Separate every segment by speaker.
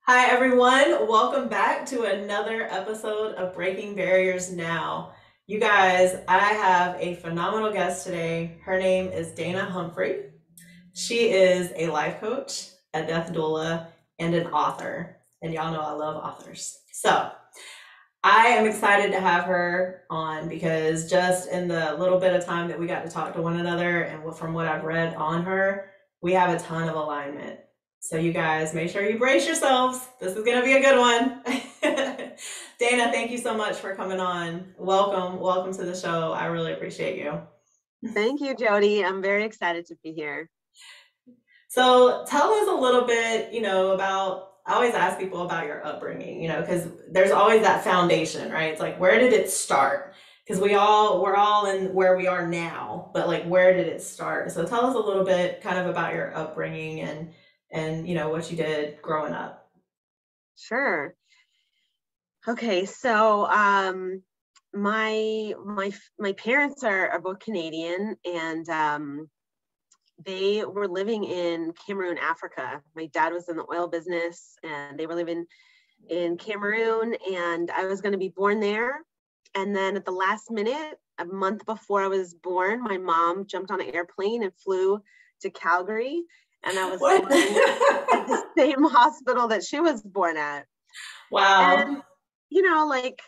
Speaker 1: Hi, everyone. Welcome back to another episode of Breaking Barriers Now. You guys, I have a phenomenal guest today. Her name is Dana Humphrey. She is a life coach, a death doula, and an author. And y'all know I love authors. So I am excited to have her on because just in the little bit of time that we got to talk to one another and from what I've read on her, we have a ton of alignment. So you guys make sure you brace yourselves. This is going to be a good one. Dana, thank you so much for coming on. Welcome to the show. I really appreciate you.
Speaker 2: Thank you, Jody. I'm very excited to be here.
Speaker 1: So tell us a little bit, about, I always ask people about your upbringing, because there's always that foundation, right? It's like, where did it start? Because we're all in where we are now, but like, where did it start? So tell us a little bit kind of about your upbringing and, what you did growing up.
Speaker 2: Sure. Okay, so my parents are both Canadian, and they were living in Cameroon, Africa. My dad was in the oil business, and they were living in Cameroon, and I was going to be born there. And then at the last minute, a month before I was born, my mom jumped on an airplane and flew to Calgary, and I was
Speaker 1: What?
Speaker 2: born at the same hospital that she was born at.
Speaker 1: Wow.
Speaker 2: And like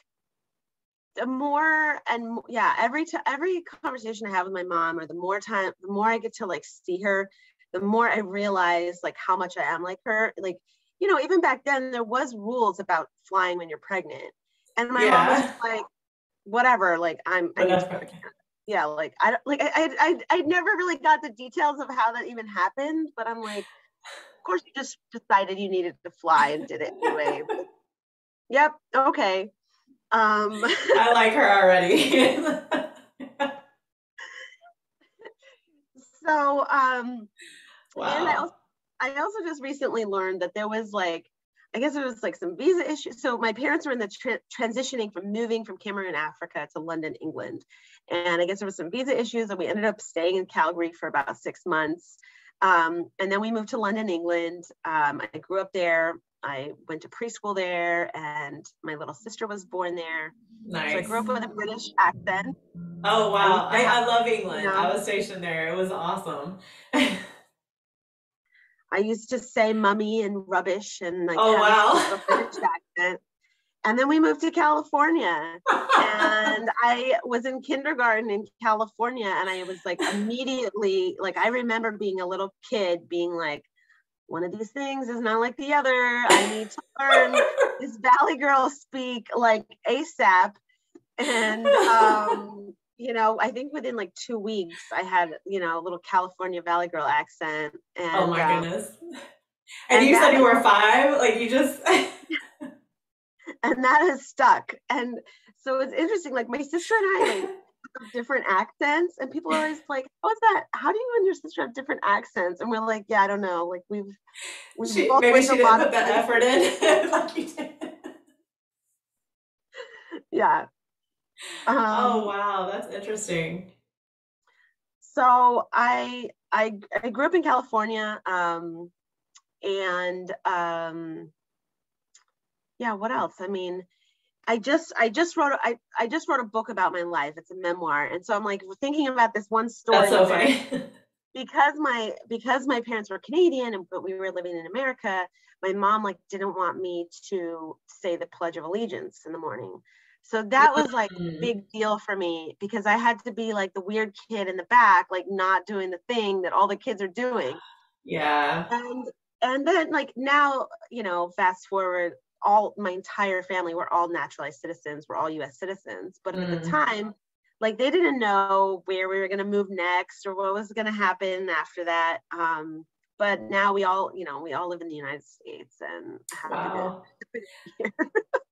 Speaker 2: the more and yeah, every conversation I have with my mom, or the more I get to like see her, the more I realize like how much I am like her. Like, even back then there was rules about flying when you're pregnant. And my mom was just
Speaker 1: Yeah.
Speaker 2: like, whatever, like I need to go to
Speaker 1: Whatever.
Speaker 2: Canada. Yeah, like I never really got the details of how that even happened, but I'm like, of course you just decided you needed to fly and did it anyway. But, yep, okay. Um,
Speaker 1: I like her already.
Speaker 2: so and
Speaker 1: Wow.
Speaker 2: I also just recently learned that there was like, I guess there was like some visa issues. So my parents were in the transitioning from moving from Cameroon, Africa to London, England. And I guess there was some visa issues, and we ended up staying in Calgary for about 6 months. And then we moved to London, England. I grew up there. I went to preschool there, and my little sister was born there. So I
Speaker 1: Nice.
Speaker 2: grew up with a British accent.
Speaker 1: Oh
Speaker 2: I
Speaker 1: wow.
Speaker 2: used to have,
Speaker 1: I love
Speaker 2: you
Speaker 1: England. I
Speaker 2: know,
Speaker 1: was stationed there. It was awesome.
Speaker 2: I used to say mummy and rubbish and like
Speaker 1: Oh
Speaker 2: have this
Speaker 1: wow.
Speaker 2: cute little British accent. And then we moved to California. And I was in kindergarten in California, and I was like immediately, like, I remember being a little kid being like, one of these things is not like the other. I need to learn this Valley Girl speak like ASAP. And I think within like 2 weeks I had, a little California Valley Girl accent.
Speaker 1: Oh
Speaker 2: And
Speaker 1: my goodness. And
Speaker 2: and
Speaker 1: you
Speaker 2: that
Speaker 1: said you
Speaker 2: has
Speaker 1: were five? Like you just
Speaker 2: and that has stuck. And so it's interesting. Like my sister and I like have different accents, and people are always like, "How is that? How do you and your sister have different accents?" And we're like, "Yeah, I don't know. Like we've
Speaker 1: she
Speaker 2: both
Speaker 1: maybe
Speaker 2: lived
Speaker 1: she
Speaker 2: a
Speaker 1: didn't
Speaker 2: lot of
Speaker 1: put that effort
Speaker 2: places."
Speaker 1: in like you did.
Speaker 2: Yeah.
Speaker 1: Oh
Speaker 2: Um.
Speaker 1: wow, that's interesting.
Speaker 2: So I grew up in California. And yeah. What else? I mean, I just wrote a book about my life. It's a memoir, and so I'm like thinking about this one
Speaker 1: That's
Speaker 2: story
Speaker 1: so
Speaker 2: where
Speaker 1: funny.
Speaker 2: because my parents were Canadian, but we were living in America. My mom like didn't want me to say the Pledge of Allegiance in the morning. So that was like a
Speaker 1: Mm,
Speaker 2: big deal for me because I had to be like the weird kid in the back, like not doing the thing that all the kids are doing.
Speaker 1: yeah.
Speaker 2: And and then like now, fast forward, all my entire family, we're all naturalized citizens, we're all US citizens. But at the
Speaker 1: Mm.
Speaker 2: time, like they didn't know where we were going to move next or what was going to happen after that. But now we all live in the United States and happy to
Speaker 1: Wow.
Speaker 2: be here.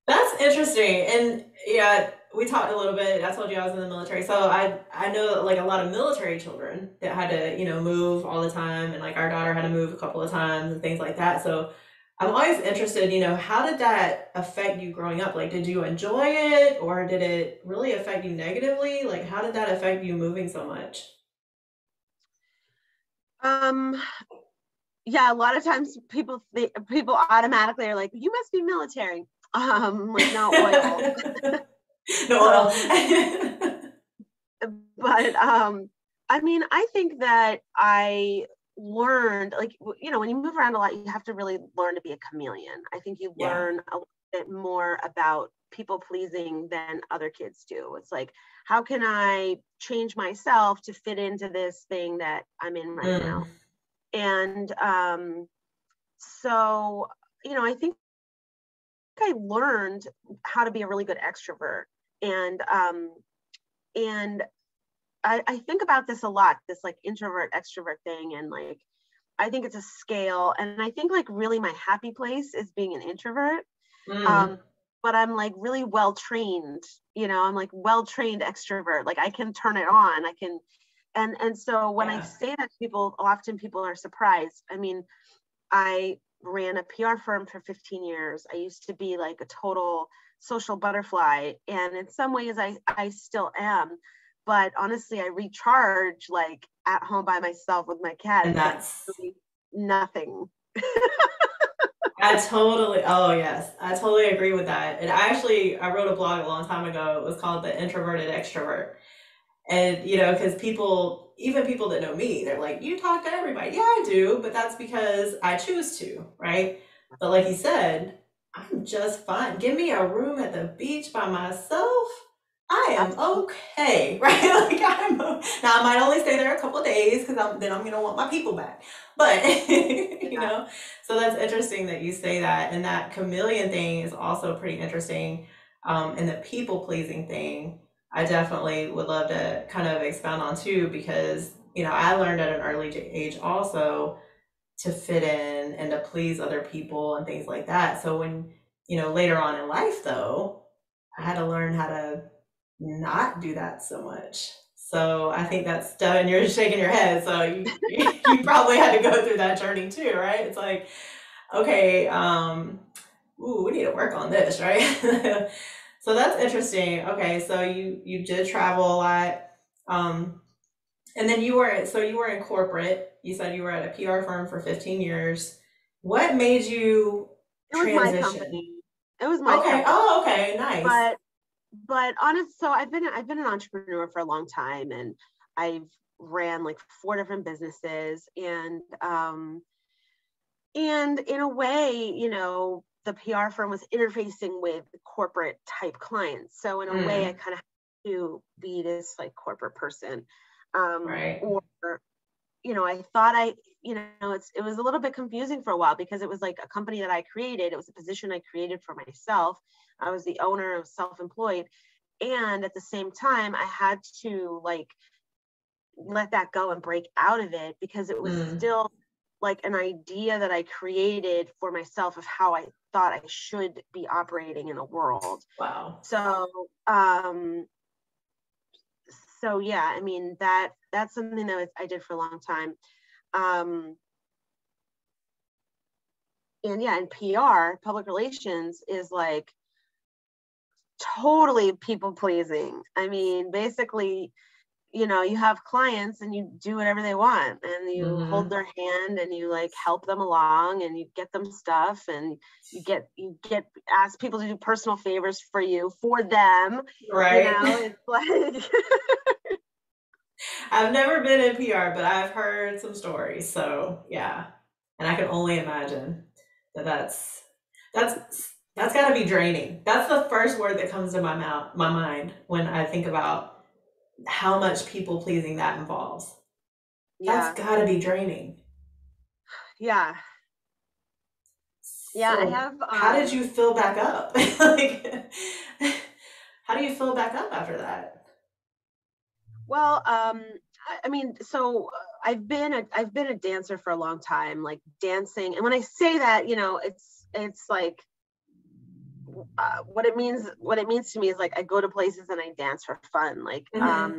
Speaker 1: That's interesting. And yeah, we talked a little bit. I told you I was in the military. So I know like a lot of military children that had to, move all the time and like our daughter had to move a couple of times and things like that. So I'm always interested, how did that affect you growing up? Like did you enjoy it or did it really affect you negatively? Like how did that affect you moving so much?
Speaker 2: Um, yeah, a lot of times people automatically are like, you must be military. Like no oil.
Speaker 1: No
Speaker 2: um,
Speaker 1: oil.
Speaker 2: but I mean, I think that I learned, like, you know, when you move around a lot, you have to really learn to be a chameleon. I think you
Speaker 1: Yeah.
Speaker 2: learn a little bit more about people pleasing than other kids do. It's like, how can I change myself to fit into this thing that I'm in right now? And so, you know, I think I learned how to be a really good extrovert. And I think about this a lot, this like introvert extrovert thing. And like, I think it's a scale. And I think like really my happy place is being an introvert.
Speaker 1: Mm.
Speaker 2: But I'm like really well trained, you know, I'm like well trained extrovert. Like I can turn it on. I can, and so when I
Speaker 1: Yeah.
Speaker 2: say that to people, often people are surprised. I mean, I ran a PR firm for 15 years. I used to be like a total social butterfly. And in some ways I still am. But honestly, I recharge like at home by myself with my cat.
Speaker 1: And
Speaker 2: It's like
Speaker 1: that's,
Speaker 2: really nothing.
Speaker 1: oh yes, I totally agree with that. And I wrote a blog a long time ago. It was called The Introverted Extrovert. And, you know, because even people that know me, they're like, you talk to everybody. Yeah, I do, but that's because I choose to, right? But like you said, I'm just fine. Give me a room at the beach by myself. I am
Speaker 2: Absolutely.
Speaker 1: okay, right? Like now I might only stay there a couple of days because then I'm gonna want my people back. But you
Speaker 2: Yeah.
Speaker 1: know, so that's interesting that you say that, and that chameleon thing is also pretty interesting. And the people pleasing thing, I definitely would love to kind of expound on too, because you know I learned at an early age also to fit in and to please other people and things like that. So when you know later on in life though, I had to learn how to not do that so much. So I think that's done. And you're shaking your head, so you probably had to go through that journey too, right? It's like okay, ooh, we need to work on this, right? So that's interesting. Okay, so you did travel a lot, um, and then you were in corporate. You said you were at a PR firm for 15 years. What made you
Speaker 2: It was my
Speaker 1: transition?
Speaker 2: company. It was my
Speaker 1: Okay.
Speaker 2: company.
Speaker 1: Oh, okay. Nice.
Speaker 2: But honest, so I've been an entrepreneur for a long time, and I've ran like 4 different businesses, and in a way, you know, the PR firm was interfacing with corporate type clients. So in a way, I
Speaker 1: Mm,
Speaker 2: kind of had to be this like corporate person,
Speaker 1: right.
Speaker 2: or you know, I thought you know, it was a little bit confusing for a while because it was like a company that I created. It was a position I created for myself. I was the owner of self-employed. And at the same time, I had to like let that go and break out of it because it was
Speaker 1: Mm,
Speaker 2: still like an idea that I created for myself of how I thought I should be operating in the world.
Speaker 1: wow.
Speaker 2: So, so yeah, I mean that's something that I did for a long time. Um, and yeah, and PR, public relations is like totally people pleasing. I mean, basically, you know, you have clients and you do whatever they want and you hold
Speaker 1: Hmm.
Speaker 2: their hand and you like help them along and you get them stuff and you get ask people to do personal favors for you for them. You
Speaker 1: Right.
Speaker 2: know, it's like
Speaker 1: I've never been in PR, but I've heard some stories. So yeah, and I can only imagine that that's got to be draining. That's the first word that comes to my mind when I think about how much people pleasing that involves. That's
Speaker 2: yeah,
Speaker 1: got to be draining.
Speaker 2: yeah, yeah. I
Speaker 1: So
Speaker 2: have
Speaker 1: how did you fill back up? Like, how do you fill back up after that?
Speaker 2: well, I mean, so I've been a dancer for a long time, like dancing. And when I say that, you know, it's like what it means to me is like I go to places and I dance for fun, like
Speaker 1: Hmm.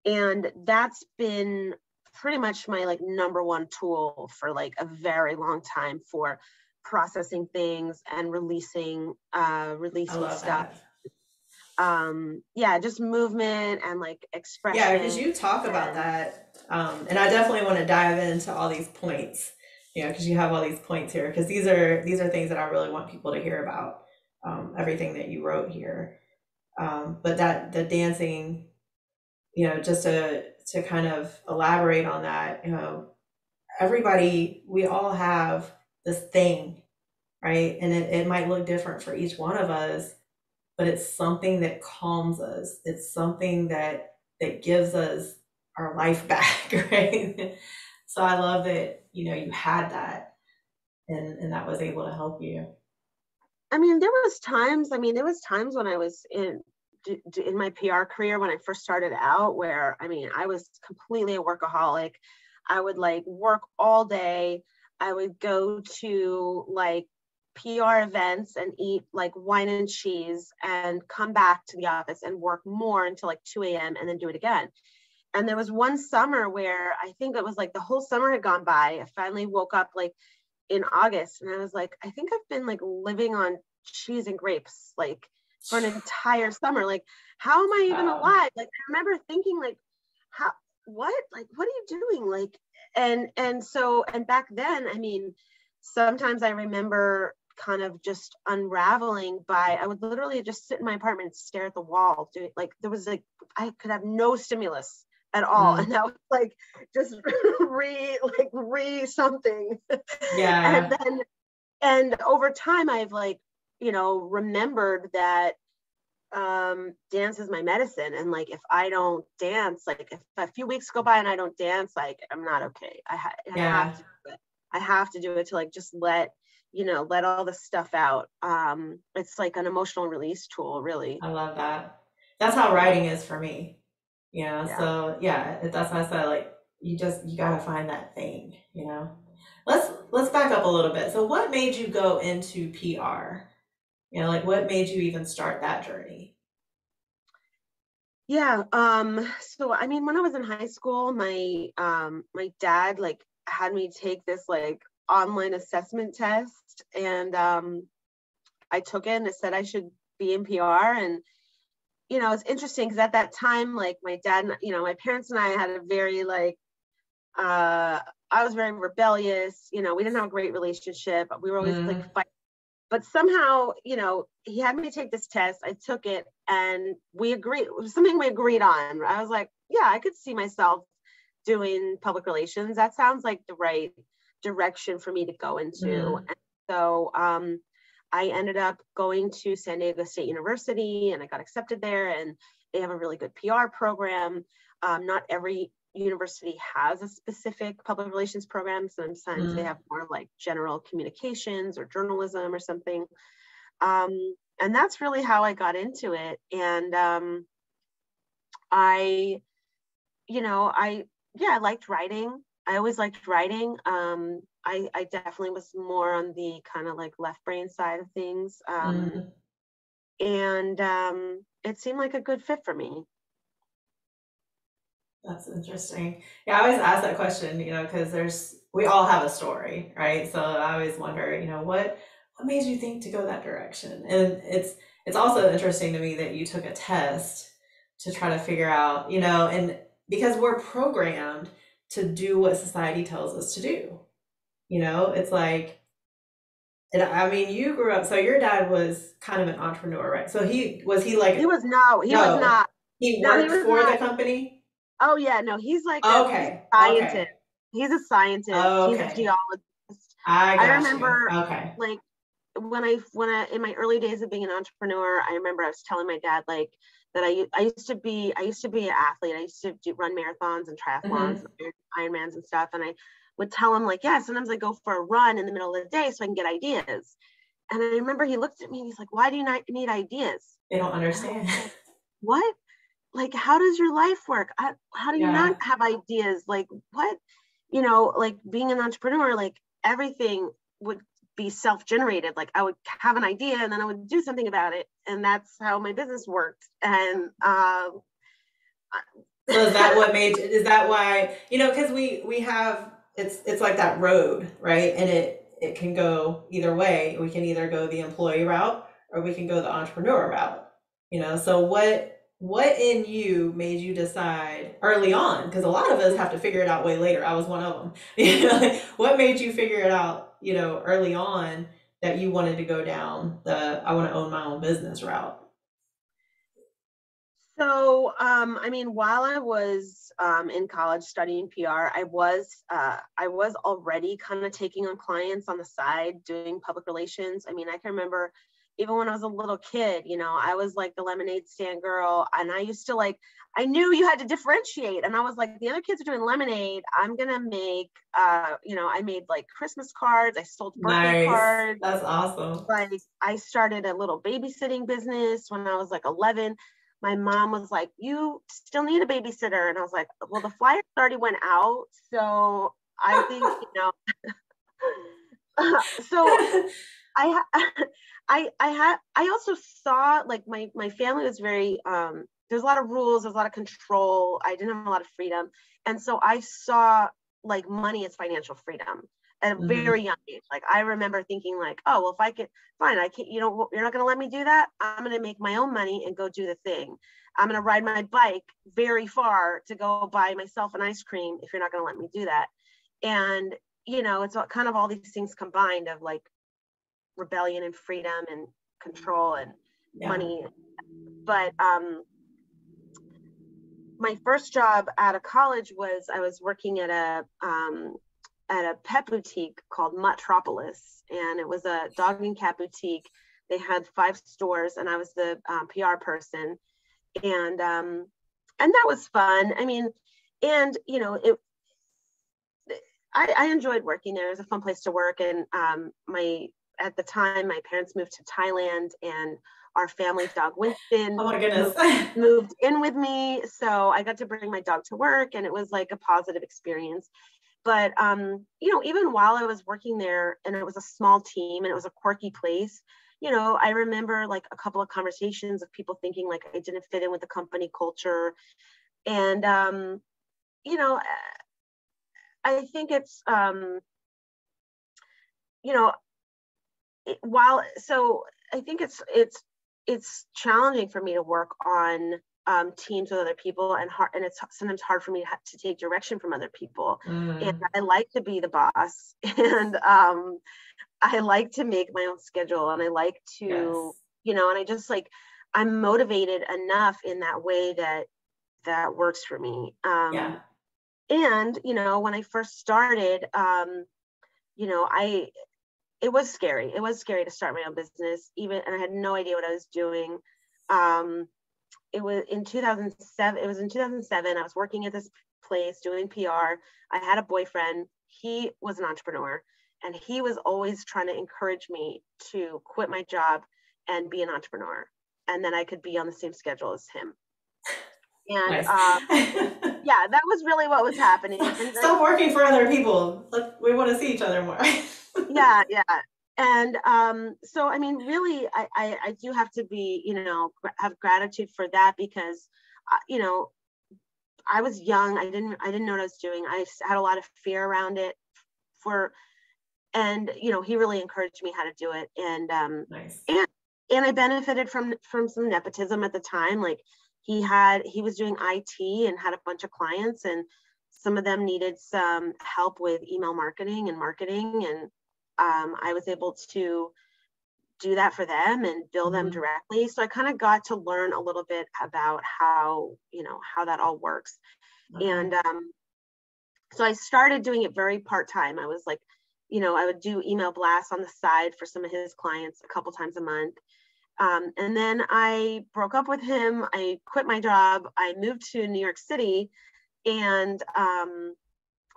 Speaker 2: and that's been pretty much my like number one tool for like a very long time for processing things and
Speaker 1: I
Speaker 2: releasing
Speaker 1: love
Speaker 2: stuff.
Speaker 1: that.
Speaker 2: Yeah, just movement and like
Speaker 1: Yeah, because
Speaker 2: expression.
Speaker 1: you talk about
Speaker 2: And
Speaker 1: that, and I definitely want to dive into all these points you know, because you have all these points here, because these are things that I really want people to hear about, everything that you wrote here. But that the dancing, you know, just to kind of elaborate on that, you know, everybody, we all have this thing, right? And it might look different for each one of us, but it's something that calms us. It's something that gives us our life back, right? So I love that, you know, you had that, and that was able to help you.
Speaker 2: I mean, there was times when I was in my PR career when I first started out where, I mean, I was completely a workaholic. I would like work all day. I would go to like PR events and eat like wine and cheese and come back to the office and work more until like 2 a.m. and then do it again. And there was one summer where I think it was like the whole summer had gone by. I finally woke up like in August and I was like, I think I've been like living on cheese and grapes like for an entire summer. Like, how am I even alive? Like, I remember thinking like, how, what are you doing? Like, and back then, I mean, sometimes I remember kind of just unraveling by, I would literally just sit in my apartment and stare at the wall. Doing like, there was like, I could have no stimulus at all. And that was like, just re something.
Speaker 1: Yeah.
Speaker 2: And over time, I've like, you know, remembered that dance is my medicine. And like, if I don't dance, like if a few weeks go by and I don't dance, like I'm not okay. I have to do it. I have to do it to like, just let all the stuff out. It's like an emotional release tool, really.
Speaker 1: I love that. That's how writing is for me. You know,
Speaker 2: Yeah.
Speaker 1: so yeah, that's why I said like you gotta find that thing, you know. Let's back up a little bit. So what made you go into PR? You know, like what made you even start that journey?
Speaker 2: Yeah. So I mean, when I was in high school, my dad like had me take this like online assessment test, and I took it and it said I should be in PR. And it's interesting because at that time, like my dad, my parents and I had a very like, I was very rebellious. We didn't have a great relationship. We were always like fighting. But somehow, he had me take this test. I took it and we agreed. It was something we agreed on. I was like, yeah, I could see myself doing public relations. That sounds like the right direction for me to go into. And so I ended up going to San Diego State University and I got accepted there, and they have a really good PR program. Not every university has a specific public relations program. Sometimes they have more like general communications or journalism or something. And that's really how I got into it. And I liked writing. I always liked writing. I definitely was more on the kind of like left brain side of things. And it seemed like a good fit for me.
Speaker 1: That's interesting. Yeah, I always ask that question, because we all have a story, right? So I always wonder, what made you think to go that direction? And it's also interesting to me that you took a test to try to figure out, and because we're programmed to do what society tells us to do. It's like, and I mean, you grew up, so your dad was kind of an entrepreneur, right? So he was like,
Speaker 2: he was not.
Speaker 1: He worked for the company?
Speaker 2: Oh yeah, no, he's like he's a scientist.
Speaker 1: Okay.
Speaker 2: He's a scientist. He's a geologist. I remember like when I in my early days of being an entrepreneur, I remember I was telling my dad like that I used to be an athlete. I used to run marathons and triathlons, and Ironmans and stuff. And I would tell him like, yeah, sometimes I go for a run in the middle of the day so I can get ideas. And I remember he looked at me and he's like, why do you not need ideas?
Speaker 1: They don't understand.
Speaker 2: What? Like, how does your life work? How do you not have ideas? Like, what? Like being an entrepreneur, like everything would be self-generated. Like I would have an idea and then I would do something about it. And that's how my business worked. And
Speaker 1: so is that why, because we have, it's like that road, right? And it can go either way. We can either go the employee route or we can go the entrepreneur route, so what in you made you decide early on? Because a lot of us have to figure it out way later. I was one of them. You know, like, what made you figure it out, early on that you wanted to go down the I want to own my own business route?
Speaker 2: So, I mean, while I was in college studying PR, I was already kind of taking on clients on the side, doing public relations. I mean, I can remember even when I was a little kid, I was like the lemonade stand girl, and I used to like, I knew you had to differentiate, and I was like, the other kids are doing lemonade. I'm gonna make, I made like Christmas cards. I sold birthday
Speaker 1: Nice.
Speaker 2: cards.
Speaker 1: That's awesome.
Speaker 2: Like I started a little babysitting business when I was like 11. My mom was like, you still need a babysitter. And I was like, well, the flyers already went out. So I think, so I, I also saw like my family was very, there's a lot of rules, there's a lot of control. I didn't have a lot of freedom. And so I saw like money as financial freedom at a
Speaker 1: Hmm.
Speaker 2: very young age. Like I remember thinking like, oh, well, if I could, fine, I can't, you're not going to let me do that. I'm going to make my own money and go do the thing. I'm going to ride my bike very far to go buy myself an ice cream if you're not going to let me do that. And, it's kind of all these things combined of like rebellion and freedom and control and
Speaker 1: Yeah.
Speaker 2: money. But my first job out of college was I was working at a pet boutique called Muttropolis, and it was a dog and cat boutique. They had 5 stores, and I was the PR person, and that was fun. I mean, and I enjoyed working there. It was a fun place to work, and at the time my parents moved to Thailand, and our family dog Winston
Speaker 1: Oh my goodness.
Speaker 2: moved in with me, so I got to bring my dog to work, and it was like a positive experience. But even while I was working there, and it was a small team and it was a quirky place, I remember like a couple of conversations of people thinking like I didn't fit in with the company culture. And you know I think it's you know while so I think it's challenging for me to work on teams with other people, and it's sometimes hard for me to take direction from other people. And
Speaker 1: Mm,
Speaker 2: I like to be the boss, and I like to make my own schedule, and I like to,
Speaker 1: yes.
Speaker 2: and I just like, I'm motivated enough in that way that works for me.
Speaker 1: Yeah.
Speaker 2: And, when I first started, I, it was scary. It was scary to start my own business, and I had no idea what I was doing. Um, it was in 2007. It was in 2007. I was working at this place doing PR. I had a boyfriend. He was an entrepreneur, and he was always trying to encourage me to quit my job and be an entrepreneur, and then I could be on the same schedule as him. And
Speaker 1: Nice.
Speaker 2: yeah, that was really what was happening. And
Speaker 1: Stop working for other people. We want to see each other more.
Speaker 2: yeah, yeah. And so I mean, really, I do have to be, have gratitude for that, because I was young. I didn't know what I was doing. I had a lot of fear around it for, and he really encouraged me how to do it.
Speaker 1: Nice.
Speaker 2: And and I benefited from some nepotism at the time. Like he was doing IT and had a bunch of clients, and some of them needed some help with email marketing and marketing, and I was able to do that for them and bill them
Speaker 1: Hmm.
Speaker 2: directly. So I kind of got to learn a little bit about how that all works.
Speaker 1: Okay.
Speaker 2: And so I started doing it very part-time. I was like, I would do email blasts on the side for some of his clients a couple times a month. And then I broke up with him. I quit my job. I moved to New York City, and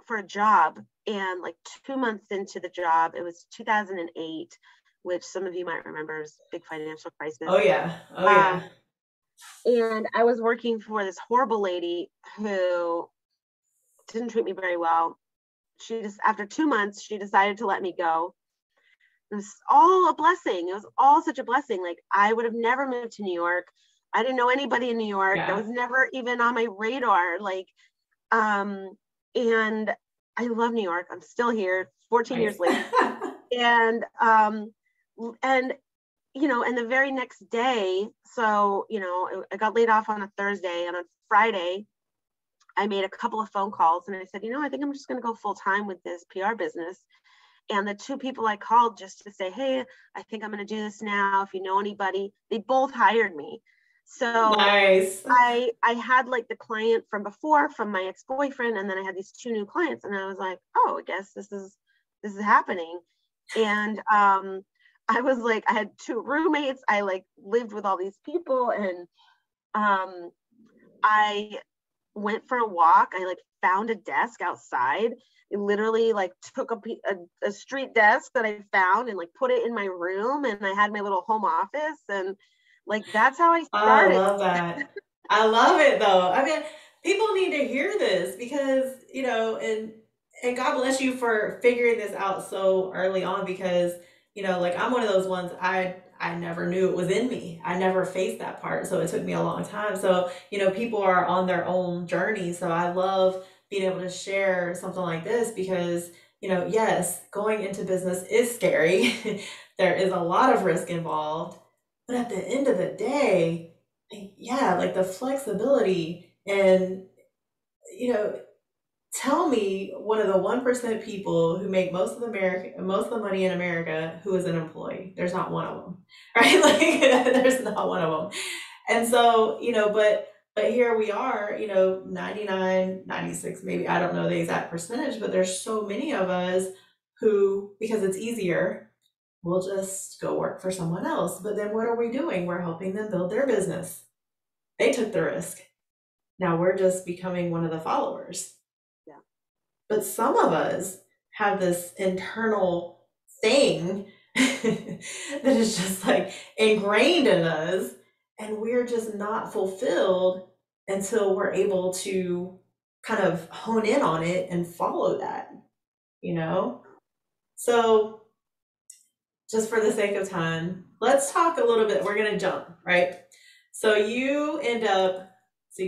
Speaker 2: for a job. And like 2 months into the job, it was 2008, which some of you might remember is big financial crisis.
Speaker 1: Oh yeah. Oh
Speaker 2: Um,
Speaker 1: yeah.
Speaker 2: and I was working for this horrible lady who didn't treat me very well. She just, after 2 months, she decided to let me go. It was all a blessing. It was all such a blessing. Like I would have never moved to New York. I didn't know anybody in New York. That
Speaker 1: Yeah.
Speaker 2: was never even on my radar. Like, um, and I love New York. I'm still here 14
Speaker 1: Nice.
Speaker 2: years later. And and and the very next day, so, I got laid off on a Thursday, and on Friday, I made a couple of phone calls, and I said, I think I'm just going to go full time with this PR business. And the two people I called just to say, hey, I think I'm going to do this now. If you know anybody, they both hired me. So
Speaker 1: nice.
Speaker 2: I had like the client from before, from my ex-boyfriend, and then I had these two new clients, and I was like, oh, I guess this is happening. And I was like, I had two roommates. I like lived with all these people, and I went for a walk. I like found a desk outside. I literally like took a street desk that I found and like put it in my room, and I had my little home office, and like that's how I started.
Speaker 1: I love that. I love it though. I mean, people need to hear this because, and God bless you for figuring this out so early on because, like I'm one of those ones I never knew it was in me. I never faced that part. So it took me a long time. So, people are on their own journey. So I love being able to share something like this because, yes, going into business is scary. There is a lot of risk involved. But at the end of the day, yeah, like the flexibility and, tell me one of the 1% people who make most of the money in America who is an employee. There's not one of them, right? Like there's not one of them. And so, but here we are, 99, 96, maybe, I don't know the exact percentage, but there's so many of us who, because it's easier, we'll just go work for someone else. But then what are we doing? We're helping them build their business. They took the risk. Now we're just becoming one of the followers.
Speaker 2: Yeah.
Speaker 1: But some of us have this internal thing that is just like ingrained in us, and we're just not fulfilled until we're able to kind of hone in on it and follow that, So just for the sake of time, let's talk a little bit. We're going to jump, right? So you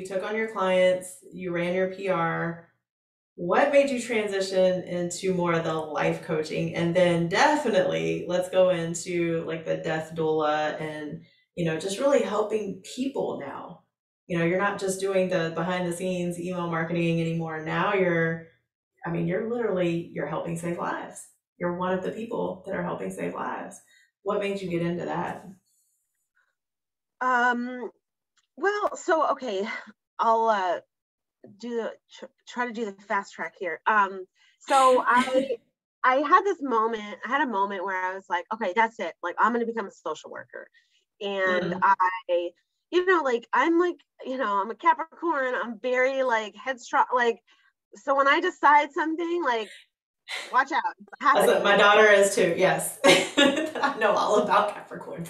Speaker 1: took on your clients, you ran your PR. What made you transition into more of the life coaching? And then definitely let's go into like the death doula and, just really helping people now. You're not just doing the behind the scenes email marketing anymore. Now you're helping save lives. You're one of the people that are helping save lives. What made you get into that?
Speaker 2: Well, so, okay, I'll try to do the fast track here. So I had a moment where I was like, okay, that's it. Like, I'm going to become a social worker. And I, like, I'm like, I'm a Capricorn. I'm very like headstrong. Like, so when I decide something, like, watch out.
Speaker 1: My daughter is too. Yes. I know all about Capricorns.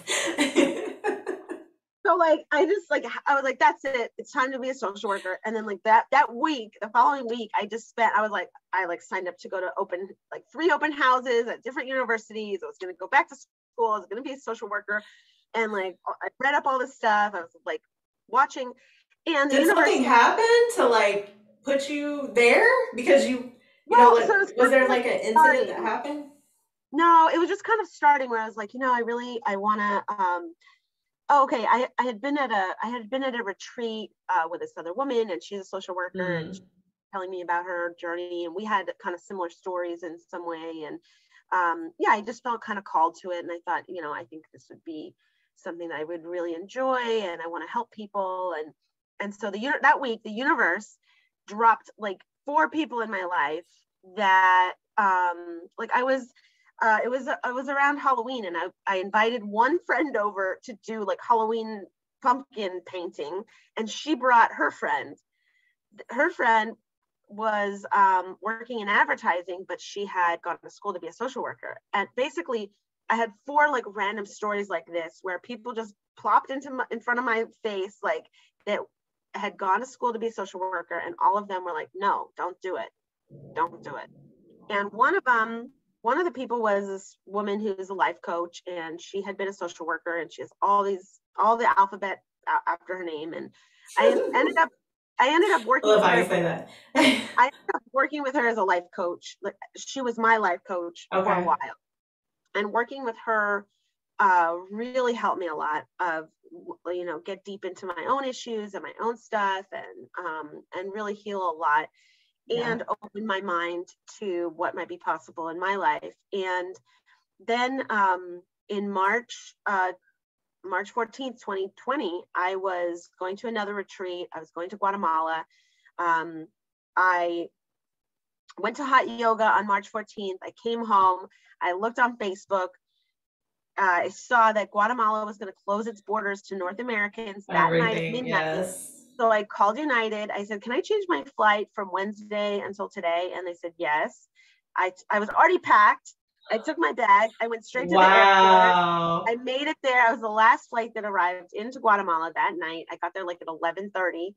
Speaker 2: So like, I was like, that's it. It's time to be a social worker. And then like that week, the following week, I signed up to go to 3 open houses at different universities. I was going to go back to school. I was going to be a social worker. And like, I read up all this stuff. I was like watching. And
Speaker 1: did something happen to like put you there? Because was there like an incident that happened?
Speaker 2: No, it was just kind of starting where I was like, I want to, okay. I had been at a retreat with this other woman, and she's a social worker, and she's telling me about her journey, and we had kind of similar stories in some way. And I just felt kind of called to it, and I thought, I think this would be something that I would really enjoy, and I want to help people. And so that week, the universe dropped like 4 people in my life that it was around Halloween, and I invited one friend over to do like Halloween pumpkin painting, and she brought her friend. Her friend was working in advertising, but she had gone to school to be a social worker. And basically, I had 4 like random stories like this where people just plopped in front of my face, like, that had gone to school to be a social worker, and all of them were like, no, don't do it. And one of the people was this woman who's a life coach, and she had been a social worker, and she has all the alphabet after her name. And I ended up working.
Speaker 1: I love how you say that.
Speaker 2: I ended up working with her as a life coach. Like, she was my life coach for a while, and working with her really helped me a lot of, get deep into my own issues and my own stuff, and really heal a lot, and open my mind to what might be possible in my life. And then in March 14th, 2020, I was going to another retreat. I was going to Guatemala. I went to hot yoga on March 14th. I came home. I looked on Facebook. I saw that Guatemala was going to close its borders to North Americans that night at midnight.
Speaker 1: Yes.
Speaker 2: So I called United. I said, can I change my flight from Wednesday until today? And they said, yes. I was already packed. I took my bag. I went straight to the airport. I made it there. I was the last flight that arrived into Guatemala that night. I got there like at 11:30.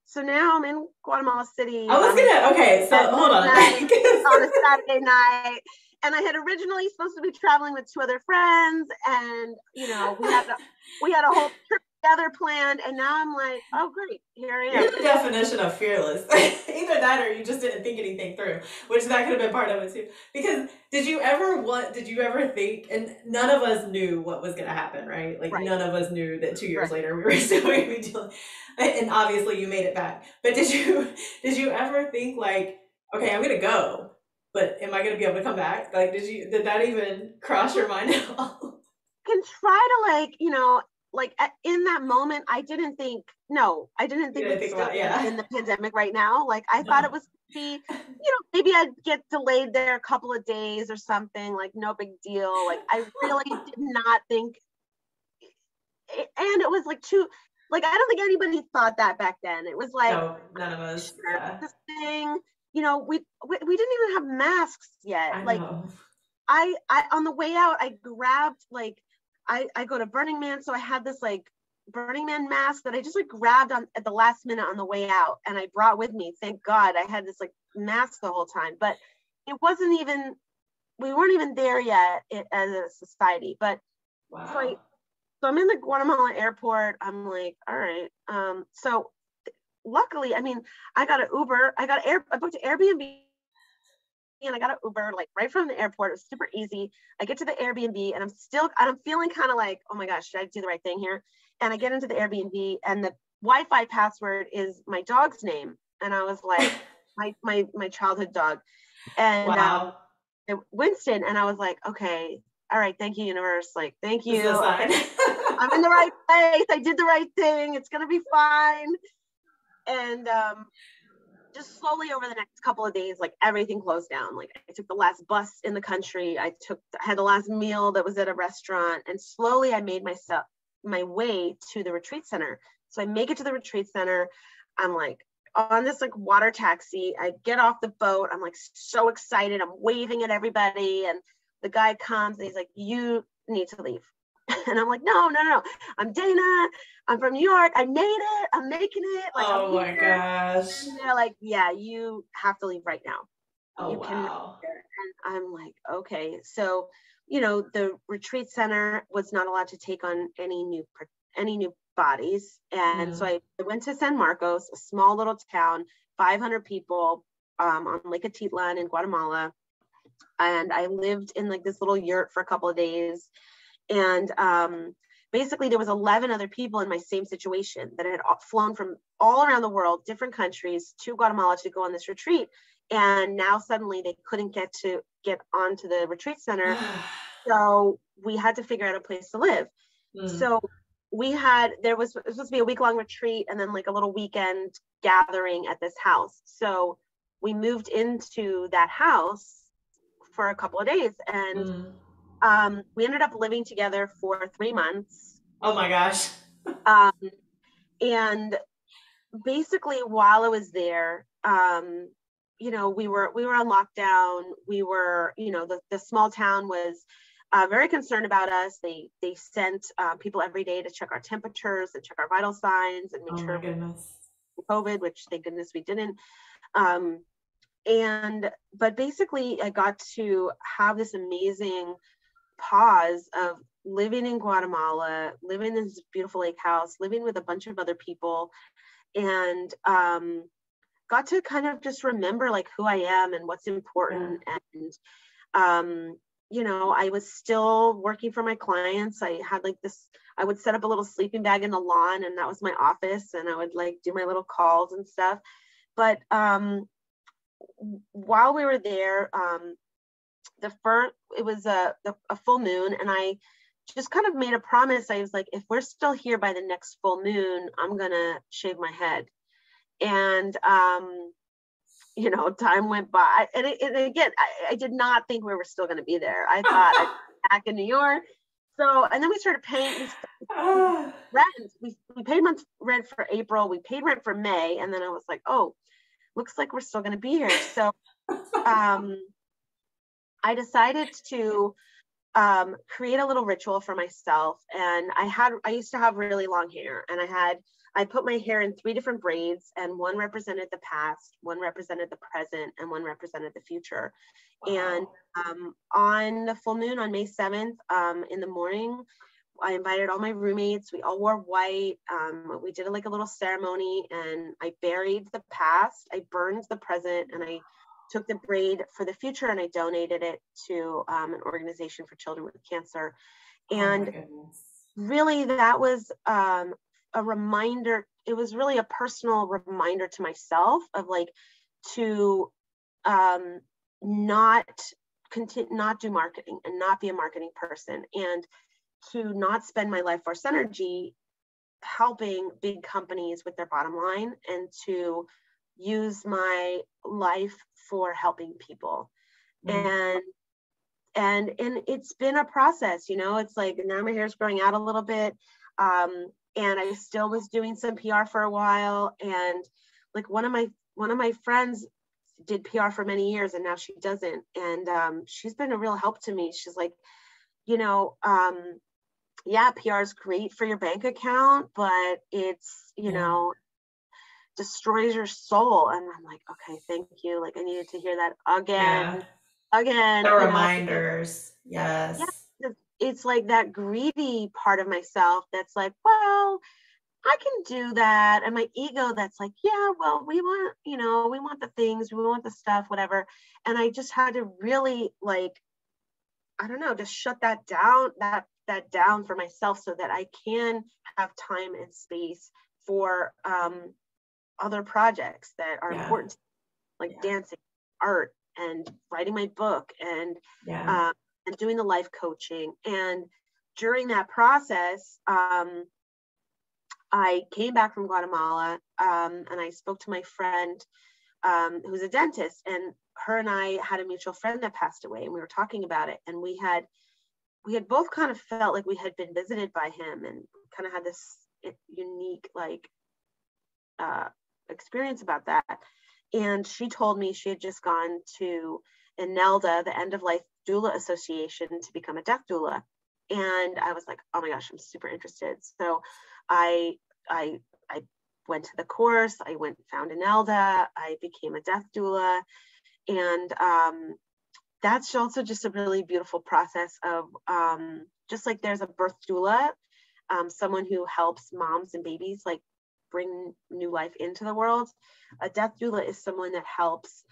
Speaker 2: So now I'm in Guatemala City.
Speaker 1: So hold on.
Speaker 2: On a Saturday night. And I had originally supposed to be traveling with 2 other friends, and we had a whole trip together planned, and now I'm like, oh great, here I am.
Speaker 1: You're the definition of fearless. Either that or you just didn't think anything through, which that could have been part of it too. Because did you ever think, and none of us knew what was going to happen, right? Like none of us knew that 2 years later we were still going to be dealing, and obviously you made it back. But did you ever think like, okay, I'm going to go, but am I going to be able to come back? Like, did that even cross your mind at all?
Speaker 2: Can try to in that moment, I didn't think we'd still be in the pandemic right now. Like I thought it was be, maybe I'd get delayed there a couple of days or something, like no big deal. Like I really did not think, and it was like I don't think anybody thought that back then. It was like,
Speaker 1: no, none of us. Yeah.
Speaker 2: This thing, we didn't even have masks yet. I on the way out, I grabbed I go to Burning Man, so I had this Burning Man mask that I just grabbed at the last minute on the way out, and I brought with me. Thank God I had this mask the whole time, but it wasn't even, we weren't even there yet as a society. But wow. So I'm in the Guatemala airport. I'm like, all right. So luckily, I got an Uber. I booked an Airbnb. And I got an Uber right from the airport. It was super easy. I get to the Airbnb and I'm feeling kind of like, oh my gosh, should I do the right thing here? And I get into the Airbnb and the Wi-Fi password is my dog's name. And I was like, my childhood dog. And
Speaker 1: wow.
Speaker 2: Winston. And I was like, okay, all right. Thank you, universe. Thank you. Okay. I'm in the right place. I did the right thing. It's going to be fine. And, just slowly over the next couple of days, everything closed down. I took the last bus in the country. I had the last meal that was at a restaurant, and slowly I made my way to the retreat center. So I make it to the retreat center. I'm on this water taxi. I get off the boat. I'm so excited. I'm waving at everybody. And the guy comes and he's like, you need to leave. And I'm like, no. I'm Dana. I'm from New York. I made it. I'm making it.
Speaker 1: Oh my gosh.
Speaker 2: And they're like, yeah, you have to leave right now.
Speaker 1: Oh,
Speaker 2: you
Speaker 1: wow.
Speaker 2: cannot. And I'm like, okay. So, the retreat center was not allowed to take on any new bodies. And so I went to San Marcos, a small little town, 500 people on Lake Atitlan in Guatemala. And I lived in this little yurt for a couple of days. And basically there was 11 other people in my same situation that had flown from all around the world, different countries, to Guatemala to go on this retreat. And now suddenly they couldn't get onto the retreat center. So we had to figure out a place to live. So it was supposed to be a week-long retreat and then a little weekend gathering at this house. So we moved into that house for a couple of days, and we ended up living together for 3 months.
Speaker 1: Oh my gosh.
Speaker 2: And basically while I was there, we were on lockdown. We were, the small town was very concerned about us. They sent people every day to check our temperatures and check our vital signs and make sure we had COVID, which thank goodness we didn't. But basically I got to have this amazing pause of living in Guatemala, living in this beautiful lake house, living with a bunch of other people, and got to kind of just remember who I am and what's important. And you know, I was still working for my clients. I had like this, I would set up a little sleeping bag in the lawn, and that was my office, and I would like do my little calls and stuff. But while we were there, it was a full moon, and I just kind of made a promise. I was like, if we're still here by the next full moon, I'm gonna shave my head. And you know, time went by, and again, I did not think we were still going to be there. I thought I'd be back in New York. So, and then we started paying rent. We paid month rent for April. We paid rent for May, and then I was like, oh, looks like we're still going to be here. So, I decided to create a little ritual for myself. And I used to have really long hair, and I put my hair in 3 different braids, and one represented the past, one represented the present, and one represented the future. Wow. And on the full moon on May 7th, in the morning, I invited all my roommates. We all wore white. We did like a little ceremony, and I buried the past, I burned the present, and I took the braid for the future, and I donated it to an organization for children with cancer. And really, that was a reminder. It was really a personal reminder to myself of like, to not do marketing and not be a marketing person, and to not spend my life force energy helping big companies with their bottom line, and to use my life for helping people. Mm. And it's been a process, you know. It's like, now my hair's growing out a little bit. And I still was doing some PR for a while. And like one of my friends did PR for many years, and now she doesn't. And she's been a real help to me. She's like, you know, yeah, PR is great for your bank account, but it's, you know, destroys your soul. And I'm like, okay, thank you. Like, I needed to hear that again.
Speaker 1: The reminders. Yes.
Speaker 2: Yeah, it's like that greedy part of myself that's like, well, I can do that. And my ego that's like, yeah, well, we want, you know, we want the things, we want the stuff, whatever. And I just had to really, like, I don't know, just shut that down, that down for myself, so that I can have time and space for other projects that are important to me, like dancing, art, and writing my book, and doing the life coaching. And during that process, I came back from Guatemala, and I spoke to my friend who's a dentist, and her and I had a mutual friend that passed away, and we were talking about it, and we had both kind of felt like we had been visited by him, and kind of had this unique like experience about that. And she told me she had just gone to ENELDA, the End of Life Doula Association, to become a death doula. And I was like, oh my gosh, I'm super interested. So I went to the course. I found ENELDA. I became a death doula. And that's also just a really beautiful process of just like there's a birth doula, someone who helps moms and babies like bring new life into the world. A death doula is someone that helps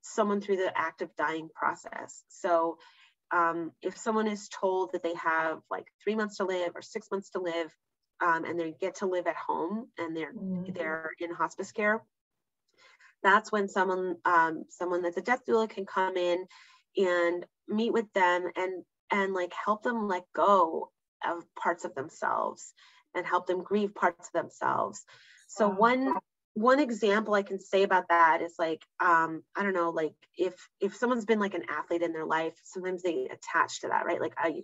Speaker 2: someone through the active dying process. So if someone is told that they have like 3 months to live or 6 months to live, and they get to live at home, and they're in hospice care, that's when someone that's a death doula can come in and meet with them and like help them let go of parts of themselves and help them grieve parts of themselves. So one example I can say about that is like, I don't know, like if someone's been like an athlete in their life, sometimes they attach to that, right? Like I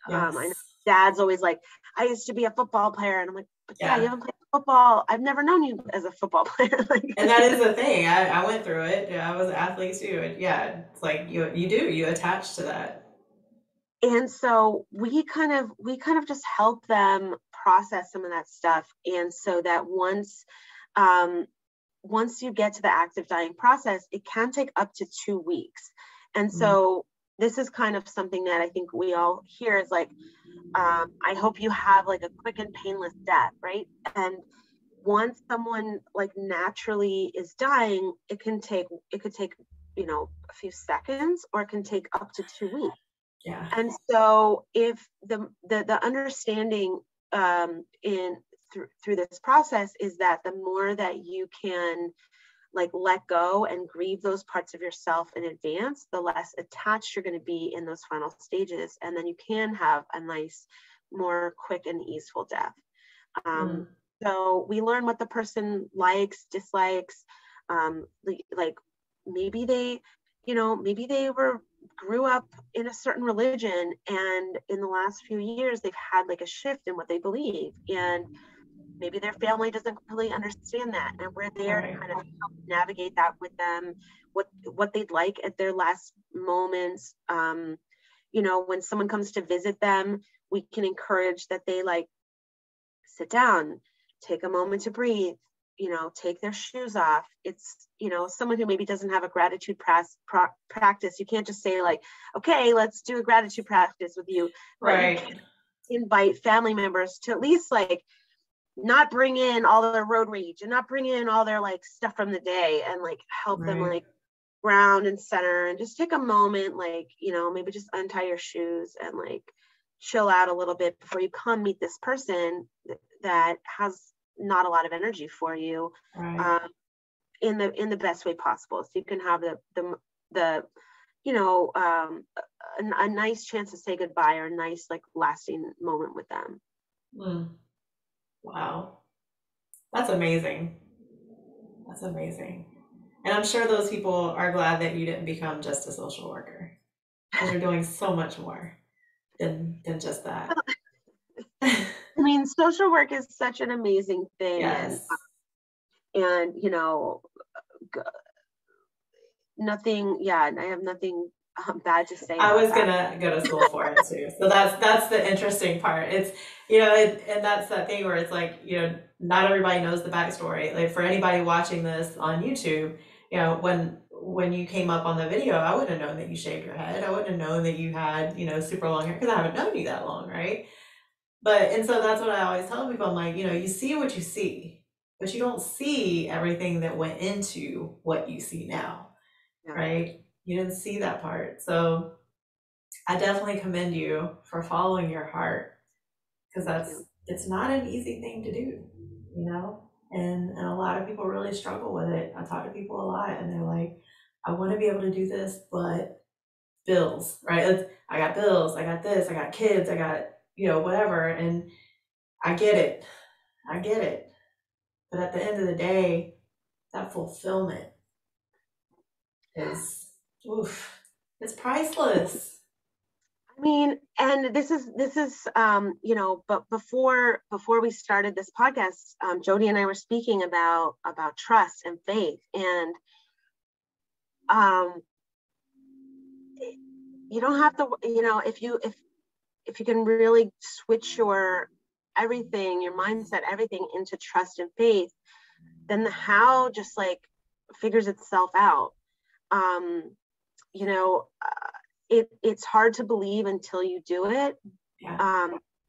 Speaker 2: know dad's always like, I used to be a football player, and I'm like, but yeah, you haven't played football. I've never known you as a football player.
Speaker 1: And that is the thing. I went through it. I was an athlete too. And it's like you attach to that.
Speaker 2: And so we kind of just help them process some of that stuff. And so that once you get to the active dying process, it can take up to 2 weeks. And so this is kind of something that I think we all hear is like, I hope you have like a quick and painless death, right? And once someone like naturally is dying, it could take a few seconds, or it can take up to 2 weeks.
Speaker 1: Yeah.
Speaker 2: And so if the understanding through this process is that the more that you can like let go and grieve those parts of yourself in advance, the less attached you're going to be in those final stages. And then you can have a nice, more quick and easeful death. So we learn what the person likes, dislikes, like maybe they, maybe they grew up in a certain religion, and in the last few years they've had like a shift in what they believe, and maybe their family doesn't completely understand that, and we're there to kind of help navigate that with them, what they'd like at their last moments. When someone comes to visit them, we can encourage that they like sit down, take a moment to breathe, take their shoes off. It's, someone who maybe doesn't have a gratitude practice. You can't just say like, okay, let's do a gratitude practice with you. But you can invite family members to at least like not bring in all their road rage and not bring in all their like stuff from the day, and like help them like ground and center, and just take a moment, like, maybe just untie your shoes and like chill out a little bit before you come meet this person that has not a lot of energy for you, in the best way possible. So you can have a nice chance to say goodbye, or a nice like lasting moment with them.
Speaker 1: Wow. That's amazing. That's amazing. And I'm sure those people are glad that you didn't become just a social worker, because you're doing so much more than just that.
Speaker 2: I mean, social work is such an amazing thing.
Speaker 1: Yes.
Speaker 2: And nothing, I have nothing bad to say.
Speaker 1: I was gonna go to school for it too. So that's the interesting part. It's, and that's that thing where it's like, not everybody knows the backstory. Like for anybody watching this on YouTube, when you came up on the video, I wouldn't have known that you shaved your head. I wouldn't have known that you had, super long hair, because I haven't known you that long, right? And so that's what I always tell people. I'm like, you see what you see, but you don't see everything that went into what you see now, right? You didn't see that part. So I definitely commend you for following your heart, because it's not an easy thing to do, and a lot of people really struggle with it. I talk to people a lot, and they're like, I want to be able to do this, but bills, right? I got bills, I got this, I got kids, I got, whatever. And I get it. But at the end of the day, that fulfillment is, it's priceless.
Speaker 2: I mean, and this is, but before we started this podcast, Jody and I were speaking about trust and faith, and you don't have to, if you can really switch your mindset, everything into trust and faith, then the how just like figures itself out. It's hard to believe until you do it.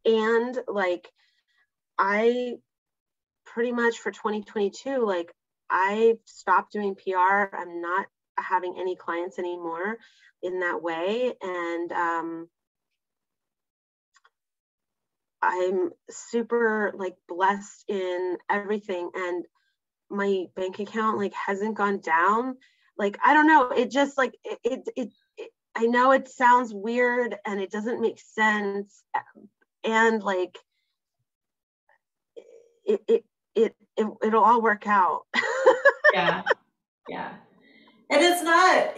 Speaker 2: And like, I pretty much for 2022, like I stopped doing PR. I'm not having any clients anymore in that way. And I'm super like blessed in everything. And my bank account like hasn't gone down. Like, I don't know. It just like, I know it sounds weird and it doesn't make sense. And like, it'll all work out.
Speaker 1: Yeah. And it's not,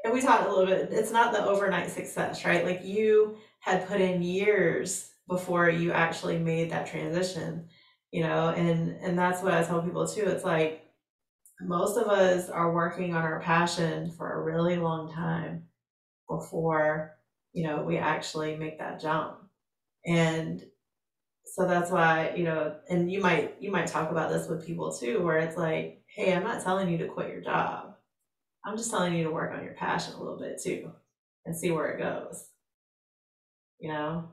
Speaker 1: and we talked a little bit, it's not the overnight success, right? Like you had put in years before you actually made that transition, and that's what I tell people too. It's like, most of us are working on our passion for a really long time before, we actually make that jump. And so that's why, and you might talk about this with people too, where it's like, hey, I'm not telling you to quit your job. I'm just telling you to work on your passion a little bit too, and see where it goes.
Speaker 2: Yeah.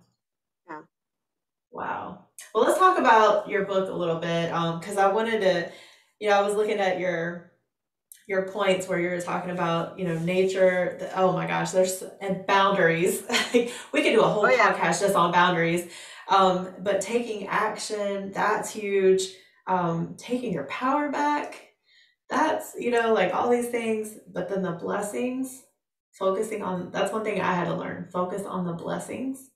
Speaker 1: Wow. Well, let's talk about your book a little bit, because I wanted to, I was looking at your your points where you're talking about, nature, oh my gosh, and boundaries. We could do a whole
Speaker 2: Oh yeah.
Speaker 1: podcast just on boundaries. But taking action, that's huge. Taking your power back, that's, like all these things. But then the blessings, focusing on, that's one thing I had to learn. Focus on the blessings,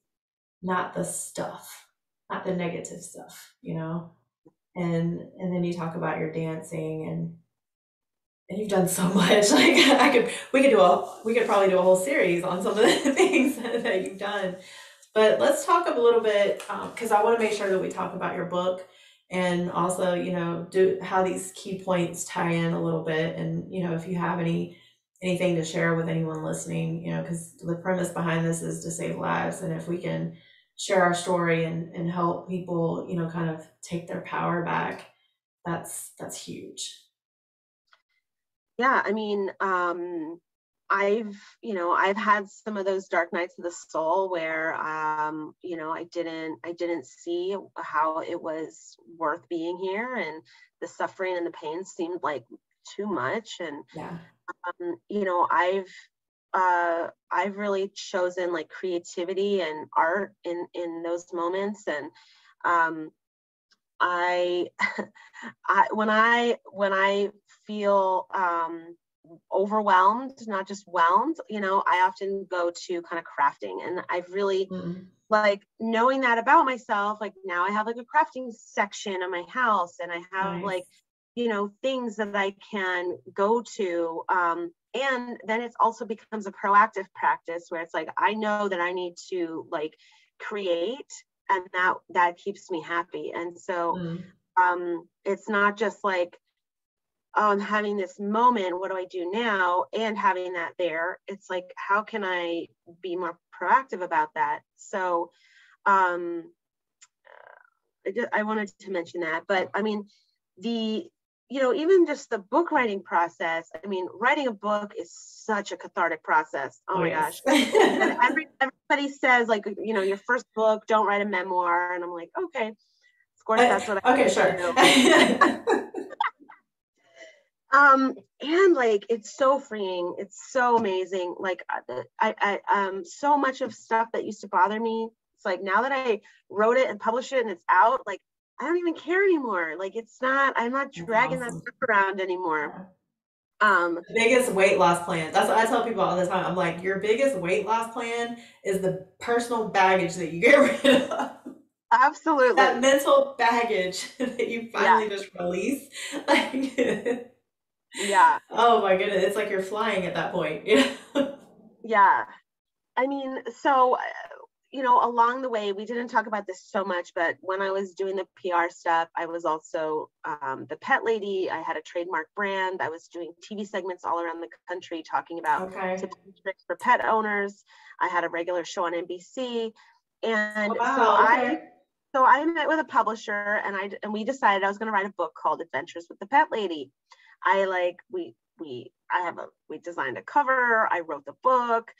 Speaker 1: not the stuff, not the negative stuff, and then you talk about your dancing, and you've done so much. Like we could probably do a whole series on some of the things that you've done. But let's talk a little bit, because I want to make sure that we talk about your book, and also, do how these key points tie in a little bit, and if you have anything to share with anyone listening, because the premise behind this is to save lives, and if we can share our story and help people, kind of take their power back, that's huge.
Speaker 2: Yeah, I mean, I've had some of those dark nights of the soul where, I didn't see how it was worth being here, and the suffering and the pain seemed like too much. And,
Speaker 1: Yeah.
Speaker 2: I've really chosen like creativity and art in those moments. And, I, when I feel, overwhelmed, not just whelmed, I often go to kind of crafting, and I've really
Speaker 1: Mm,
Speaker 2: like knowing that about myself. Like now I have like a crafting section in my house, and I have
Speaker 1: nice.
Speaker 2: like, things that I can go to. And then it also becomes a proactive practice where it's like, I know that I need to like create, and that keeps me happy. And so,
Speaker 1: Mm,
Speaker 2: it's not just like, oh, I'm having this moment, what do I do now? And having that there, it's like, how can I be more proactive about that? So, um, I wanted to mention that. But I mean, the, even just the book writing process, I mean, writing a book is such a cathartic process. Oh
Speaker 1: oh
Speaker 2: my
Speaker 1: yes.
Speaker 2: gosh. And everybody says like, your first book, don't write a memoir. And I'm like, okay, of course, that's what I
Speaker 1: Okay,
Speaker 2: have to
Speaker 1: sure.
Speaker 2: do. And like, it's so freeing. It's so amazing. Like, so much of stuff that used to bother me, it's like, now that I wrote it and published it and it's out, like, I don't even care anymore. Like, I'm not
Speaker 1: That's
Speaker 2: dragging that
Speaker 1: awesome.
Speaker 2: stuff around anymore.
Speaker 1: Yeah.
Speaker 2: Um,
Speaker 1: The biggest weight loss plan. That's what I tell people all the time. I'm like, your biggest weight loss plan is the personal baggage that you get rid of. That
Speaker 2: Absolutely.
Speaker 1: mental baggage that you
Speaker 2: Yeah.
Speaker 1: finally just release. Like,
Speaker 2: Yeah.
Speaker 1: oh my goodness, it's like you're flying at that point.
Speaker 2: Yeah. I mean, so, along the way, we didn't talk about this so much, but when I was doing the PR stuff, I was also, the pet lady. I had a trademark brand. I was doing TV segments all around the country talking about
Speaker 1: Okay.
Speaker 2: tips and tricks for pet owners. I had a regular show on NBC.
Speaker 1: Oh
Speaker 2: And
Speaker 1: wow. Okay.
Speaker 2: so I met with a publisher, and we decided I was going to write a book called Adventures with the Pet Lady. I like, we designed a cover. I wrote the book.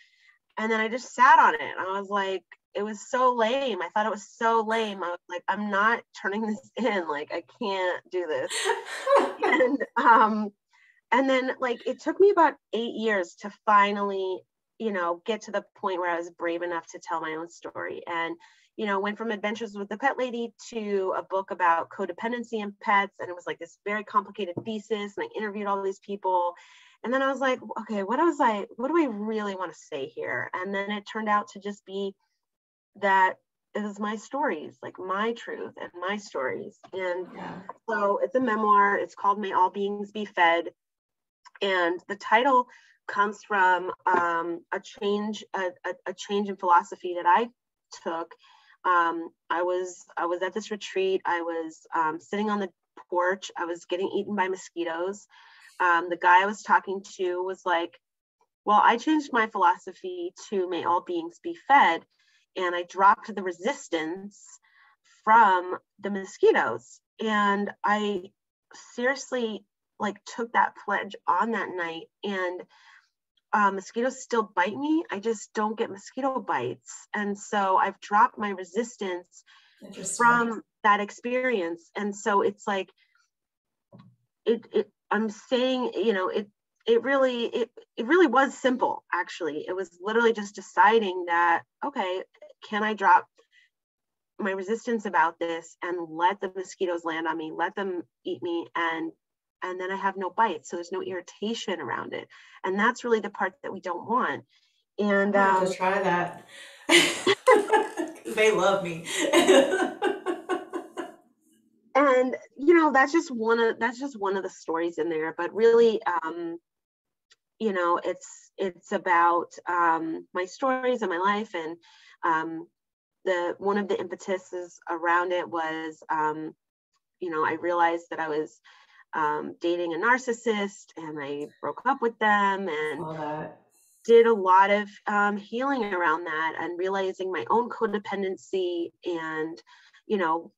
Speaker 2: And then I just sat on it, and I was like, it was so lame. I thought it was so lame. I was like, I'm not turning this in. Like, I can't do this. And and then like it took me about 8 years to finally, get to the point where I was brave enough to tell my own story. And, went from Adventures with the Pet Lady to a book about codependency in pets. And it was like this very complicated thesis. And I interviewed all these people. And then I was like, okay, what do I really want to say here? And then it turned out to just be that it was my stories, like my truth and my stories. And
Speaker 1: Yeah.
Speaker 2: so it's a memoir. It's called May All Beings Be Fed. And the title comes from a change in philosophy that I took. I was at this retreat. I was sitting on the porch. I was getting eaten by mosquitoes. The guy I was talking to was like, well, I changed my philosophy to may all beings be fed. And I dropped the resistance from the mosquitoes. And I seriously like took that pledge on that night. And mosquitoes still bite me. I just don't get mosquito bites. And so I've dropped my resistance from that experience. And so it's like, I'm saying, it really was simple. Actually, it was literally just deciding that, okay, can I drop my resistance about this and let the mosquitoes land on me, let them eat me, and then I have no bites, so there's no irritation around it. And that's really the part that we don't want. And
Speaker 1: I have to try that. They love me.
Speaker 2: and you know, that's just one of the stories in there. But really, you know, it's about my stories and my life. And the one of the impetuses around it was, you know, I realized that I was dating a narcissist, and I broke up with them, and
Speaker 1: All that.
Speaker 2: did a lot of healing around that, and realizing my own codependency. And you know,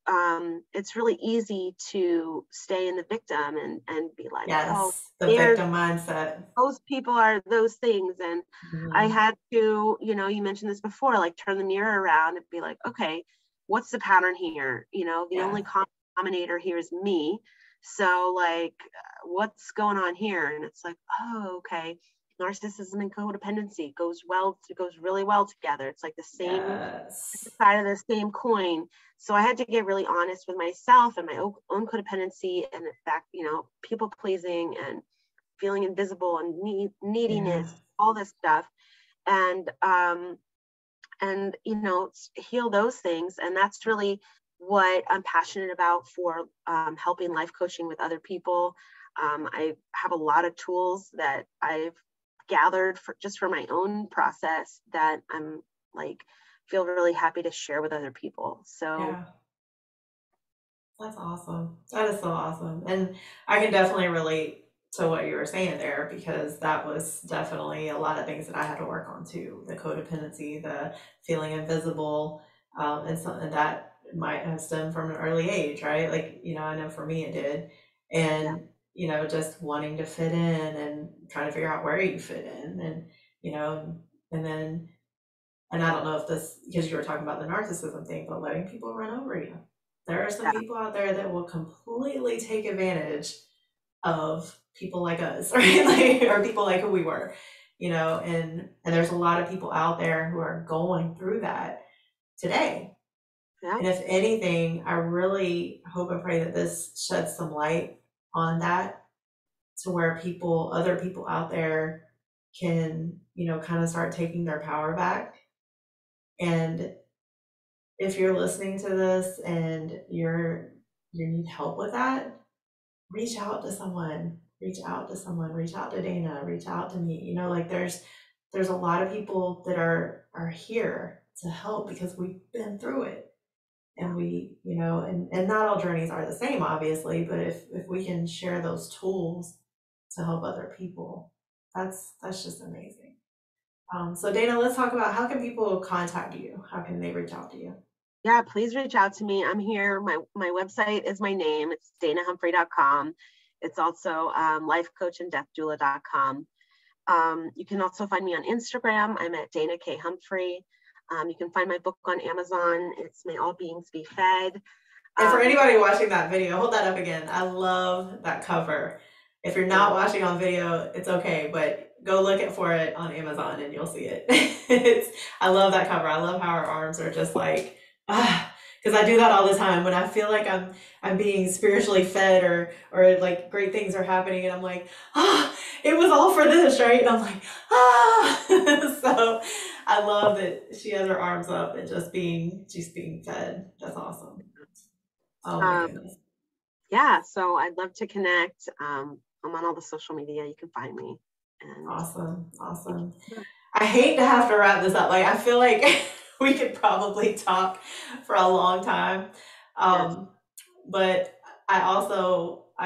Speaker 2: it's really easy to stay in the victim and be like, oh,
Speaker 1: Yes, the
Speaker 2: there's
Speaker 1: victim mindset.
Speaker 2: those people are those things. And I
Speaker 1: Mhm.
Speaker 2: had to, you know, you mentioned this before, like turn the mirror around and be like, okay, what's the pattern here? You know, the
Speaker 1: Yeah.
Speaker 2: only common denominator here is me. So like, what's going on here? And it's like, oh, okay. Narcissism and codependency goes really well together. It's like the same
Speaker 1: Yes.
Speaker 2: side of the same coin. So I had to get really honest with myself and my own codependency, and in fact, you know, people pleasing and feeling invisible and
Speaker 1: Yeah.
Speaker 2: neediness, all this stuff. And you know, heal those things. And that's really what I'm passionate about for helping life coaching with other people. I have a lot of tools that I've gathered for my own process that I'm like feel really happy to share with other people. So
Speaker 1: Yeah. That's awesome. That is so awesome. And I can definitely relate to what you were saying there, because that was definitely a lot of things that I had to work on too. The codependency, the feeling invisible, and something that might have stemmed from an early age, right? Like, I know for me it did.
Speaker 2: yeah,
Speaker 1: And, just wanting to fit in and trying to figure out where you fit in, and, you know, and then, and I don't know if this, because you were talking about the narcissism thing, but letting people run over you. There are some
Speaker 2: yeah,
Speaker 1: people out there that will completely take advantage of people like us, right? Like, or people like who we were, and there's a lot of people out there who are going through that today.
Speaker 2: yeah,
Speaker 1: And if anything, I really hope and pray that this sheds some light on that, to where other people out there can, kind of start taking their power back. And if you're listening to this and you need help with that, reach out to someone. Reach out to someone. Reach out to Dana. Reach out to me. Like there's a lot of people that are here to help, because we've been through it.
Speaker 2: yeah,
Speaker 1: And we, and not all journeys are the same, obviously, but if we can share those tools to help other people, that's just amazing. So Dana, let's talk about, how can people contact you? How can they reach out to you?
Speaker 2: yeah. Please reach out to me. I'm here. My website is my name. It's danahumphrey.com. It's also lifecoachanddeathdoula.com. You can also find me on Instagram. I'm at Dana K. Humphrey. You can find my book on Amazon. It's May All Beings Be Fed.
Speaker 1: And for anybody watching that video, hold that up again. I love that cover. If you're not watching on video, it's okay, but go look for it on Amazon and you'll see it. I love that cover. I love how our arms are just like, because I do that all the time when I feel like I'm being spiritually fed, or like great things are happening, and I'm like, it was all for this, right? And I'm like, so I love that she has her arms up and she's being fed. That's awesome. Oh my
Speaker 2: um,
Speaker 1: goodness.
Speaker 2: yeah, so I'd love to connect. I'm on all the social media. You can find me. And
Speaker 1: Awesome.
Speaker 2: thank
Speaker 1: Awesome.
Speaker 2: you.
Speaker 1: I hate to have to wrap this up. Like, I feel like we could probably talk for a long time.
Speaker 2: Yes,
Speaker 1: Um, but I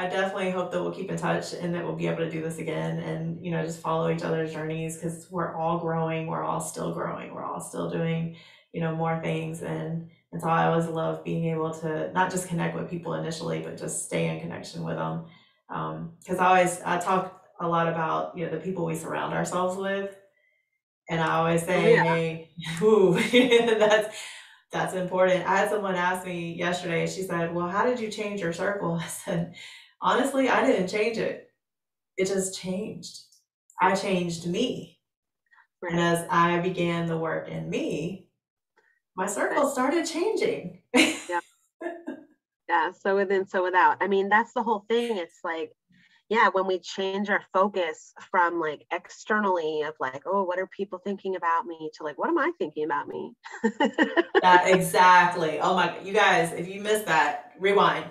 Speaker 1: definitely hope that we'll keep in touch and that we'll be able to do this again, and, just follow each other's journeys, because we're all growing. We're all still growing. We're all still doing, more things. And so I always love being able to not just connect with people initially, but just stay in connection with them. Because I talk a lot about, the people we surround ourselves with. And I always
Speaker 2: oh
Speaker 1: say,
Speaker 2: yeah,
Speaker 1: hey, ooh, that's important. I had someone ask me yesterday, she said, well, how did you change your circle? I said, honestly, I didn't change it. It just changed. I changed me.
Speaker 2: Right.
Speaker 1: And as I began the work in me, my
Speaker 2: Right.
Speaker 1: circle started changing.
Speaker 2: Yeah. Yeah. So within, so without. I mean, that's the whole thing. It's like, yeah, when we change our focus from like externally of like, oh, what are people thinking about me, to like, what am I thinking about me?
Speaker 1: That exactly. Oh my, you guys, if you missed that, rewind.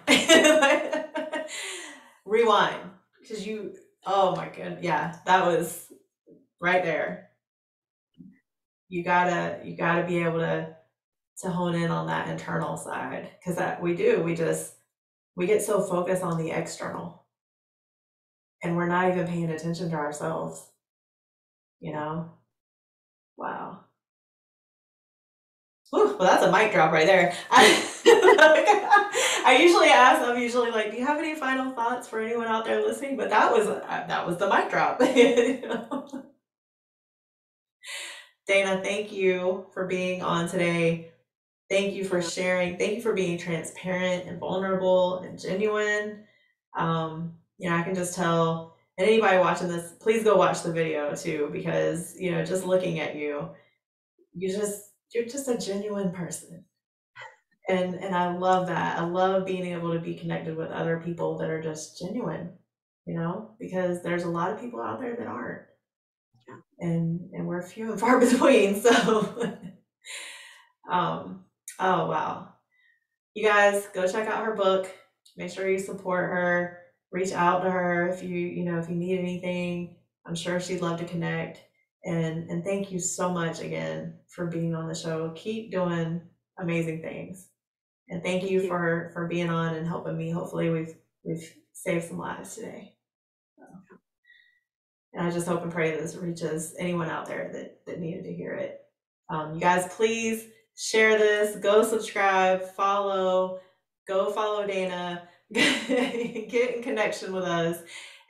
Speaker 1: Rewind. Because you, oh my goodness, yeah, that was right there. You gotta be able to hone in on that internal side. Because that we do, we get so focused on the external and we're not even paying attention to ourselves, you know? Wow. Whew, well, that's a mic drop right there. I usually ask, I'm usually like, do you have any final thoughts for anyone out there listening? But that was the mic drop. You know? Dana, thank you for being on today. Thank you for
Speaker 2: Yeah.
Speaker 1: sharing. Thank you for being transparent and vulnerable and genuine. You know, I can just tell, and anybody watching this, please go watch the video too, because, you know, just looking at you, you're just a genuine person. And I love that. I love being able to be connected with other people that are just genuine, you know, because there's a lot of people out there that aren't.
Speaker 2: Yeah.
Speaker 1: And we're few and far between. So um oh wow. You guys go check out her book. Make sure you support her. Reach out to her if you know, if you need anything. I'm sure she'd love to connect. And thank you so much again for being on the show. Keep doing amazing things. And thank
Speaker 2: Thank
Speaker 1: you
Speaker 2: you.
Speaker 1: for being on and helping me. Hopefully we've saved some lives today. So, and I just hope and pray that this reaches anyone out there that needed to hear it. You guys, please share this. Go subscribe, follow, go follow Dana, get in connection with us,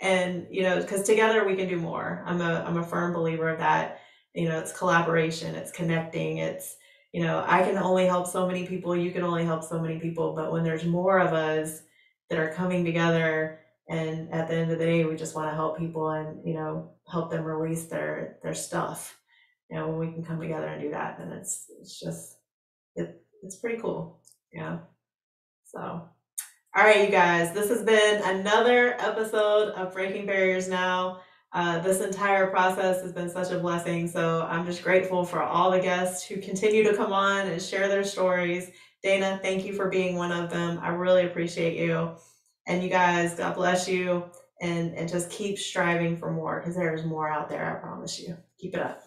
Speaker 1: and you know, because together we can do more. I'm a firm believer of that. You know, it's collaboration, it's connecting, it's, you know, I can only help so many people, you can only help so many people, but when there's more of us that are coming together, and at the end of the day, we just want to help people and, you know, help them release their stuff. You know, when we can come together and do that, then it's just it's pretty cool. You know. So all right, you guys, this has been another episode of Breaking Barriers Now. This entire process has been such a blessing. So I'm just grateful for all the guests who continue to come on and share their stories. Dana, thank you for being one of them. I really appreciate you. And you guys, God bless you. And just keep striving for more, because there's more out there, I promise you. Keep it up.